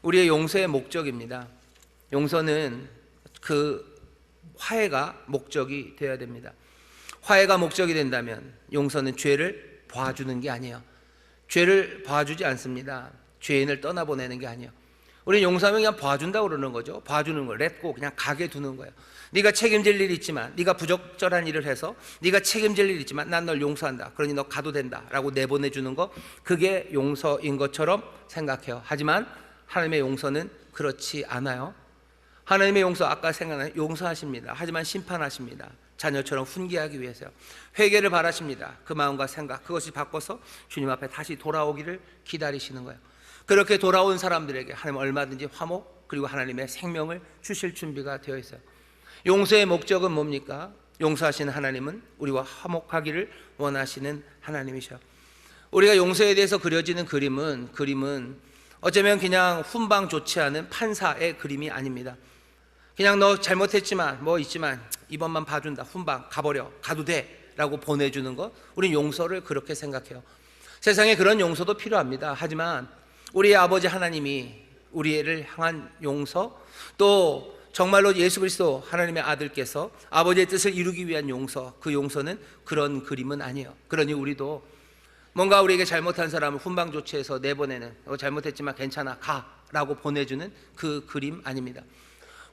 우리의 용서의 목적입니다. 용서는 그 화해가 목적이 되어야 됩니다. 화해가 목적이 된다면 용서는 죄를 봐주는 게 아니에요. 죄를 봐주지 않습니다. 죄인을 떠나보내는 게 아니에요. 우리는 용서하면 그냥 봐준다고 그러는 거죠. 봐주는 거, 렛고 그냥 가게 두는 거예요. 네가 책임질 일이 있지만, 네가 부적절한 일을 해서 네가 책임질 일이 있지만 난 널 용서한다, 그러니 너 가도 된다 라고 내보내주는 거, 그게 용서인 것처럼 생각해요. 하지만 하나님의 용서는 그렇지 않아요. 하나님의 용서, 아까 생각나요? 용서하십니다. 하지만 심판하십니다. 자녀처럼 훈계하기 위해서요. 회개를 바라십니다. 그 마음과 생각, 그것이 바꿔서 주님 앞에 다시 돌아오기를 기다리시는 거예요. 그렇게 돌아온 사람들에게 하나님 얼마든지 화목, 그리고 하나님의 생명을 주실 준비가 되어 있어요. 용서의 목적은 뭡니까? 용서하시는 하나님은 우리와 화목하기를 원하시는 하나님이셔. 우리가 용서에 대해서 그려지는 그림은 어쩌면 그냥 훈방 좋지 않은 판사의 그림이 아닙니다. 그냥 너 잘못했지만 있지만 이번만 봐준다, 훈방 가버려, 가도 돼 라고 보내주는 것, 우린 용서를 그렇게 생각해요. 세상에 그런 용서도 필요합니다. 하지만 우리의 아버지 하나님이 우리를 향한 용서, 또 정말로 예수 그리스도 하나님의 아들께서 아버지의 뜻을 이루기 위한 용서, 그 용서는 그런 그림은 아니에요. 그러니 우리도 뭔가 우리에게 잘못한 사람을 훈방 조치해서 내보내는, 잘못했지만 괜찮아 가 라고 보내주는 그 그림 아닙니다.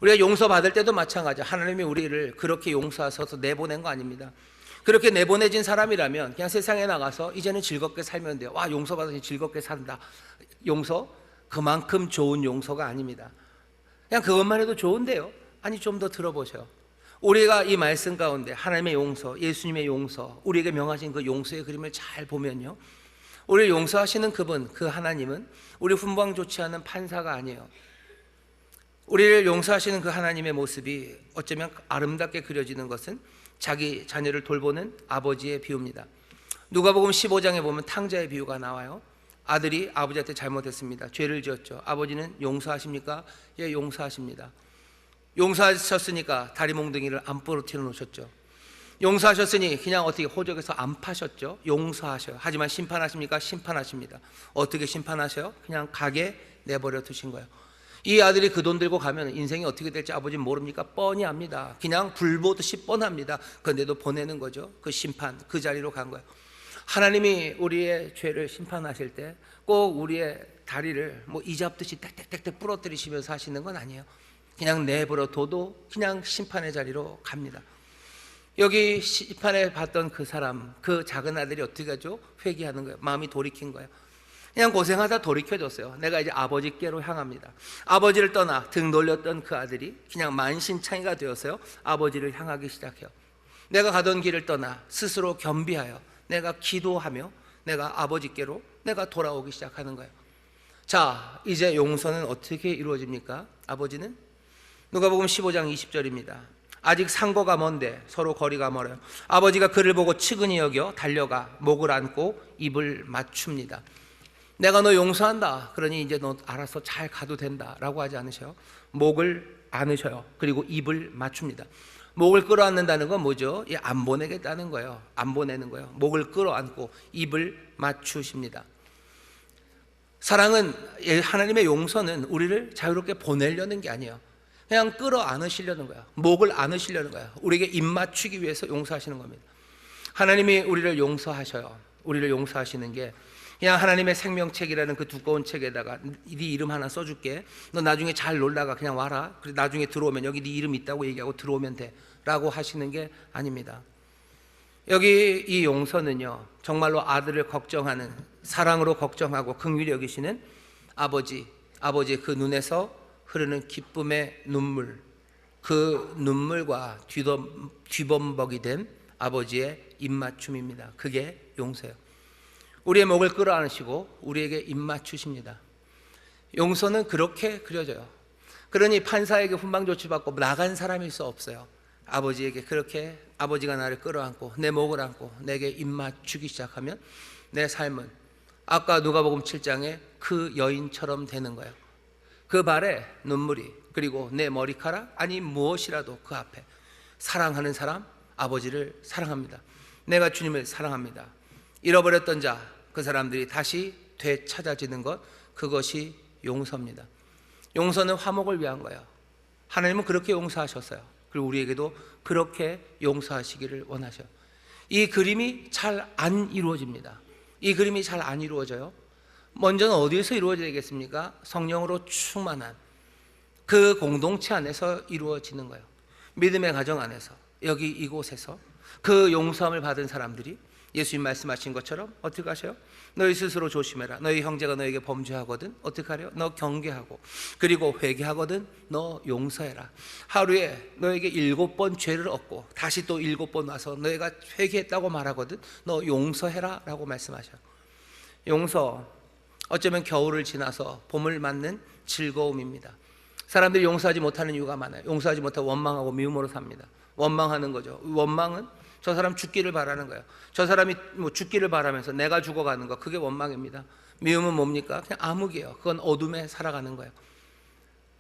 우리가 용서받을 때도 마찬가지야. 하나님이 우리를 그렇게 용서하셔서 내보낸 거 아닙니다. 그렇게 내보내진 사람이라면 그냥 세상에 나가서 이제는 즐겁게 살면 돼요. 와, 용서받으니 즐겁게 산다. 용서, 그만큼 좋은 용서가 아닙니다. 그냥 그것만 해도 좋은데요. 아니, 좀 더 들어보세요. 우리가 이 말씀 가운데 하나님의 용서, 예수님의 용서, 우리에게 명하신 그 용서의 그림을 잘 보면요, 우리를 용서하시는 그분, 그 하나님은 우리 훈방 좋지 않은 판사가 아니에요. 우리를 용서하시는 그 하나님의 모습이 어쩌면 아름답게 그려지는 것은 자기 자녀를 돌보는 아버지의 비유입니다. 누가복음 15장에 보면 탕자의 비유가 나와요. 아들이 아버지한테 잘못했습니다. 죄를 지었죠. 아버지는 용서하십니까? 예, 용서하십니다. 용서하셨으니까 다리 몽둥이를 안 부러뜨려 놓으셨죠. 용서하셨으니 그냥 어떻게 호적에서 안 파셨죠. 용서하셔요. 하지만 심판하십니까? 심판하십니다. 어떻게 심판하셔요? 그냥 가게 내버려 두신 거예요. 이 아들이 그 돈 들고 가면 인생이 어떻게 될지 아버지는 모릅니까? 뻔히 압니다. 그냥 불 보듯이 뻔합니다. 그런데도 보내는 거죠. 그 심판, 그 자리로 간 거예요. 하나님이 우리의 죄를 심판하실 때 꼭 우리의 다리를 이 잡듯이 땡땡땡땡 부러뜨리시면서 하시는 건 아니에요. 그냥 내버려 둬도 그냥 심판의 자리로 갑니다. 여기 심판에 봤던 그 사람, 그 작은 아들이 어떻게 하죠? 회개하는 거예요. 마음이 돌이킨 거예요. 그냥 고생하다 돌이켜줬어요. 내가 이제 아버지께로 향합니다. 아버지를 떠나 등 돌렸던 그 아들이 그냥 만신창이가 되었어요. 아버지를 향하기 시작해요. 내가 가던 길을 떠나 스스로 겸비하여 내가 기도하며 내가 아버지께로 내가 돌아오기 시작하는 거예요. 자, 이제 용서는 어떻게 이루어집니까? 아버지는 누가복음 15장 20절입니다. 아직 상고가 먼데 서로 거리가 멀어요. 아버지가 그를 보고 측은히 여겨 달려가 목을 안고 입을 맞춥니다. 내가 너 용서한다, 그러니 이제 너 알아서 잘 가도 된다 라고 하지 않으셔요. 목을 안으셔요. 그리고 입을 맞춥니다. 목을 끌어안는다는 건 뭐죠? 안 보내겠다는 거예요. 안 보내는 거예요. 목을 끌어안고 입을 맞추십니다. 사랑은, 하나님의 용서는 우리를 자유롭게 보내려는 게 아니에요. 그냥 끌어안으시려는 거야. 목을 안으시려는 거야. 우리에게 입 맞추기 위해서 용서하시는 겁니다. 하나님이 우리를 용서하셔요. 우리를 용서하시는 게 그냥 하나님의 생명책이라는 그 두꺼운 책에다가 네 이름 하나 써줄게, 너 나중에 잘 놀다가 그냥 와라, 그래 나중에 들어오면 여기 네 이름 있다고 얘기하고 들어오면 돼 라고 하시는 게 아닙니다. 여기 이 용서는요, 정말로 아들을 걱정하는, 사랑으로 걱정하고 긍휼히 여기시는 아버지의 그 눈에서 흐르는 기쁨의 눈물, 그 눈물과 뒤범벅이 된 아버지의 입맞춤입니다. 그게 용서예요. 우리의 목을 끌어안으시고 우리에게 입맞추십니다. 용서는 그렇게 그려져요. 그러니 판사에게 훈방 조치받고 나간 사람일 수 없어요. 아버지에게 그렇게 아버지가 나를 끌어안고 내 목을 안고 내게 입맞추기 시작하면 내 삶은 아까 누가복음 7장에 그 여인처럼 되는 거예요. 그 발에 눈물이, 그리고 내 머리카락, 아니 무엇이라도 그 앞에 사랑하는 사람, 아버지를 사랑합니다. 내가 주님을 사랑합니다. 잃어버렸던 자, 그 사람들이 다시 되찾아지는 것, 그것이 용서입니다. 용서는 화목을 위한 거예요. 하나님은 그렇게 용서하셨어요. 그리고 우리에게도 그렇게 용서하시기를 원하셔요. 이 그림이 잘 안 이루어집니다. 이 그림이 잘 안 이루어져요. 먼저는 어디에서 이루어지겠습니까? 성령으로 충만한 그 공동체 안에서 이루어지는 거예요. 믿음의 가정 안에서, 여기 이곳에서 그 용서함을 받은 사람들이 예수님 말씀하신 것처럼 어떻게 하셔요? 너희 스스로 조심해라. 너희 형제가 너에게 범죄하거든 어떻게 하려? 너 경계하고, 그리고 회개하거든 너 용서해라. 하루에 너에게 7번 죄를 얻고 다시 또 7번 와서 너희가 회개했다고 말하거든 너 용서해라 라고 말씀하셔요. 용서, 어쩌면 겨울을 지나서 봄을 맞는 즐거움입니다. 사람들이 용서하지 못하는 이유가 많아요. 용서하지 못하고 원망하고 미움으로 삽니다. 원망하는 거죠. 원망은 저 사람 죽기를 바라는 거예요. 저 사람이 죽기를 바라면서 내가 죽어가는 거, 그게 원망입니다. 미움은 뭡니까? 그냥 암흑이에요. 그건 어둠에 살아가는 거예요.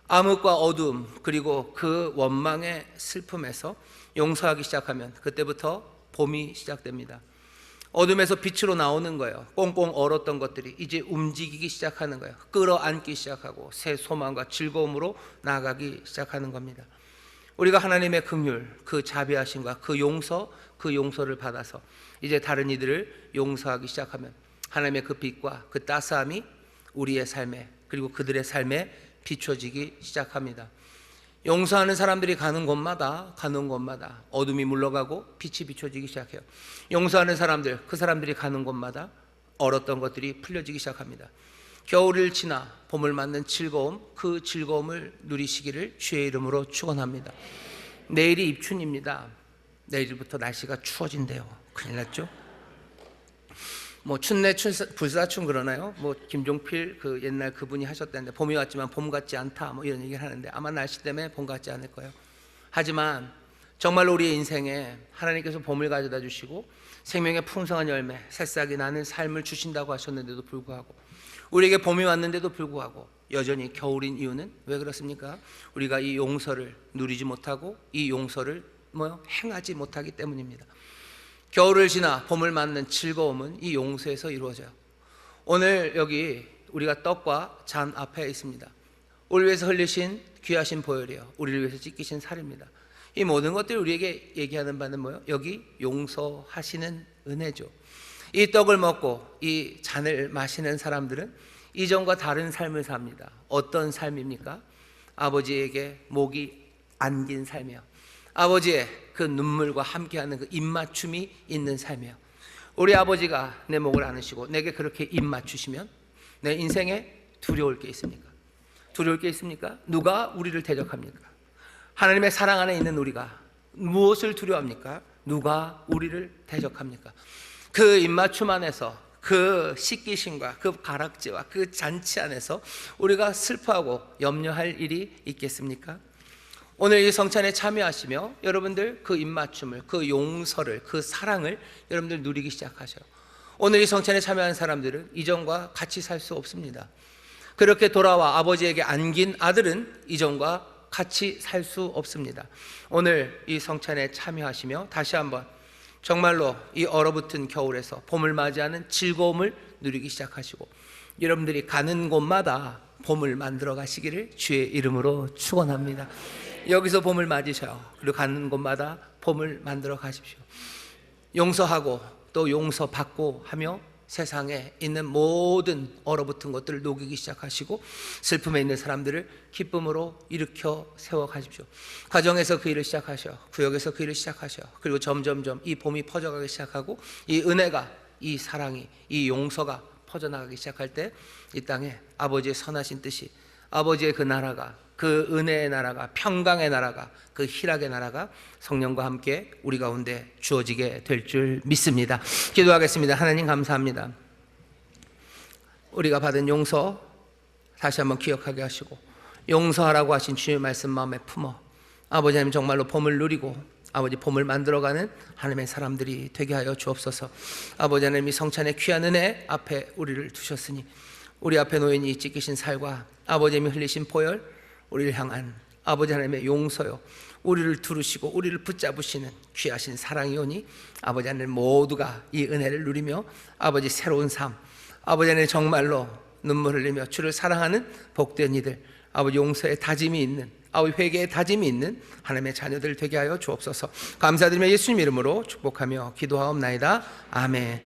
암흑과 어둠, 그리고 그 원망의 슬픔에서 용서하기 시작하면 그때부터 봄이 시작됩니다. 어둠에서 빛으로 나오는 거예요. 꽁꽁 얼었던 것들이 이제 움직이기 시작하는 거예요. 끌어안기 시작하고 새 소망과 즐거움으로 나아가기 시작하는 겁니다. 우리가 하나님의 긍휼, 그 자비하심과 그 용서를 받아서 이제 다른 이들을 용서하기 시작하면 하나님의 그 빛과 그 따스함이 우리의 삶에, 그리고 그들의 삶에 비춰지기 시작합니다. 용서하는 사람들이 가는 곳마다 어둠이 물러가고 빛이 비춰지기 시작해요. 용서하는 사람들, 그 사람들이 가는 곳마다 얼었던 것들이 풀려지기 시작합니다. 겨울을 지나 봄을 맞는 즐거움, 그 즐거움을 누리시기를 주의 이름으로 축원합니다. 내일이 입춘입니다. 내일부터 날씨가 추워진대요. 큰일 났죠? 춘내 불사춘 그러나요? 김종필 그 옛날 그분이 하셨다는데 봄이 왔지만 봄 같지 않다 이런 얘기를 하는데 아마 날씨 때문에 봄 같지 않을 거예요. 하지만 정말로 우리의 인생에 하나님께서 봄을 가져다 주시고 생명의 풍성한 열매, 새싹이 나는 삶을 주신다고 하셨는데도 불구하고, 우리에게 봄이 왔는데도 불구하고 여전히 겨울인 이유는 왜 그렇습니까? 우리가 이 용서를 누리지 못하고 이 용서를 행하지 못하기 때문입니다. 겨울을 지나 봄을 맞는 즐거움은 이 용서에서 이루어져요. 오늘 여기 우리가 떡과 잔 앞에 있습니다. 우리를 위해서 흘리신 귀하신 보혈이요, 우리를 위해서 찢기신 살입니다. 이 모든 것들이 우리에게 얘기하는 바는 뭐예요? 여기 용서하시는 은혜죠. 이 떡을 먹고 이 잔을 마시는 사람들은 이전과 다른 삶을 삽니다. 어떤 삶입니까? 아버지에게 목이 안긴 삶이요, 아버지의 그 눈물과 함께하는 그 입맞춤이 있는 삶이에요. 우리 아버지가 내 목을 안으시고 내게 그렇게 입맞추시면 내 인생에 두려울 게 있습니까? 두려울 게 있습니까? 누가 우리를 대적합니까? 하나님의 사랑 안에 있는 우리가 무엇을 두려워합니까? 누가 우리를 대적합니까? 그 입맞춤 안에서, 그 씻기심과 그 가락지와 그 잔치 안에서 우리가 슬퍼하고 염려할 일이 있겠습니까? 오늘 이 성찬에 참여하시며 여러분들 그 입맞춤을, 그 용서를, 그 사랑을 여러분들 누리기 시작하셔요. 오늘 이 성찬에 참여한 사람들은 이전과 같이 살 수 없습니다. 그렇게 돌아와 아버지에게 안긴 아들은 이전과 같이 살 수 없습니다. 오늘 이 성찬에 참여하시며 다시 한번 정말로 이 얼어붙은 겨울에서 봄을 맞이하는 즐거움을 누리기 시작하시고, 여러분들이 가는 곳마다 봄을 만들어 가시기를 주의 이름으로 축원합니다. 여기서 봄을 맞으셔요. 그리고 가는 곳마다 봄을 만들어 가십시오. 용서하고 또 용서받고 하며 세상에 있는 모든 얼어붙은 것들을 녹이기 시작하시고, 슬픔에 있는 사람들을 기쁨으로 일으켜 세워 가십시오. 가정에서 그 일을 시작하셔, 구역에서 그 일을 시작하셔. 그리고 점점점 이 봄이 퍼져가기 시작하고 이 은혜가, 이 사랑이, 이 용서가 퍼져나가기 시작할 때 이 땅에 아버지의 선하신 뜻이, 아버지의 그 나라가, 그 은혜의 나라가, 평강의 나라가, 그 희락의 나라가 성령과 함께 우리 가운데 주어지게 될 줄 믿습니다. 기도하겠습니다. 하나님 감사합니다. 우리가 받은 용서 다시 한번 기억하게 하시고, 용서하라고 하신 주의 말씀 마음에 품어 아버지 하나님 정말로 봄을 누리고 아버지 봄을 만들어가는 하나님의 사람들이 되게 하여 주옵소서. 아버지 하나님이 성찬의 귀한 은혜 앞에 우리를 두셨으니 우리 앞에 놓인 이 찢기신 살과 아버지 하나님이 흘리신 보혈, 우리를 향한 아버지 하나님의 용서요, 우리를 두르시고 우리를 붙잡으시는 귀하신 사랑이오니 아버지 하나님 모두가 이 은혜를 누리며 아버지 새로운 삶, 아버지 하나님 정말로 눈물 흘리며 주를 사랑하는 복된 이들, 아버지 용서의 다짐이 있는, 아버지 회개의 다짐이 있는 하나님의 자녀들 되게 하여 주옵소서. 감사드리며 예수님 이름으로 축복하며 기도하옵나이다. 아멘.